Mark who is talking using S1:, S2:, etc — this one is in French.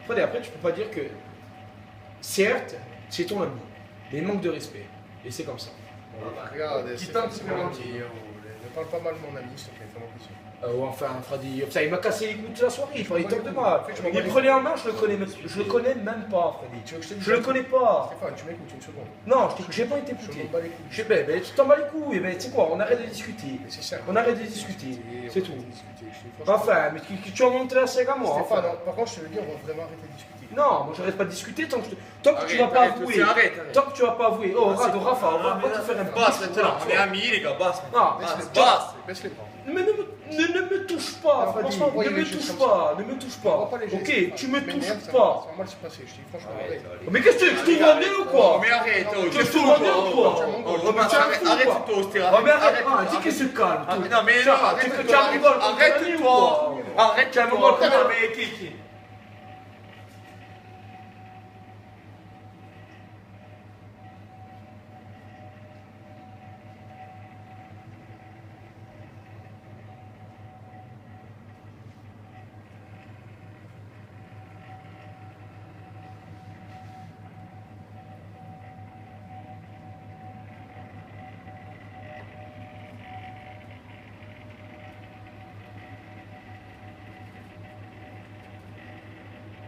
S1: Freddy, après, tu peux pas dire que, certes, c'est ton ami, mais il manque de respect. Et c'est comme ça.
S2: Regarde,
S3: Qui
S2: c'est
S3: tente
S2: c'est
S3: de
S2: vraiment
S3: mentir.
S2: dire, ne parle pas mal de mon ami, s'il te plaît, fais-moi plaisir.
S1: Ou enfin, Freddy, ça, il m'a cassé les couilles toute la soirée, il parlait
S2: m'en
S1: tant
S2: bats
S1: de
S2: les
S1: mal.
S2: couilles. En fait, je m'en bats
S1: Il
S2: les
S1: prenait
S2: couilles.
S1: en main, je le connais même pas, Freddy.
S2: Tu veux que je te dise
S1: Je le connais pas.
S2: Stéphane, tu m'écoutes une seconde.
S1: Non, j'ai pas été
S2: Je
S1: écouté.
S2: m'en bats les couilles.
S1: Tu t'en bats les couilles, mais tu sais quoi, on arrête de discuter.
S2: Mais c'est simple.
S1: On arrête de discuter, c'est tout.
S2: Discuter. Je dis, franchement,
S1: Enfin, mais tu as montré la sec à moi.
S2: Stéphane,
S1: Enfin.
S2: non, par contre, je te le dis, on va vraiment arrêter de discuter.
S1: Non, moi j'arrête pas de discuter tant que tu vas pas
S3: Arrête,
S1: avouer.
S3: monsieur, arrête.
S1: Tant que tu vas pas avouer. Oh, Rado, Rafa, on va te faire un
S3: Basse maintenant, on est amis les gars, basse.
S1: Non,
S3: Basse.
S2: Baisse les bras.
S1: mais ne me touche pas,
S2: Non,
S1: Freddy.
S2: franchement,
S1: Ne
S2: voyez
S1: me
S2: les choses
S1: touche
S2: comme
S1: pas, ne me touche
S2: On
S1: pas.
S2: voit pas les gestes,
S1: Ok,
S2: Stéphane.
S1: tu me
S2: Mais
S1: touches
S2: merde, ça
S1: pas.
S2: va mal se passer, je dis franchement, arrête.
S1: Mais qu'est-ce que tu t'ouvres en deux ou quoi?
S3: Mais arrête, oh,
S1: Tu te ouvres en deux ou quoi?
S3: Arrête-toi,
S1: Oh, mais arrête, dis qu'il se calme.
S3: Non, mais non, arrête-toi,
S1: Arrête-toi.
S3: arrête-toi,
S1: Tu as un mongol
S3: mais qui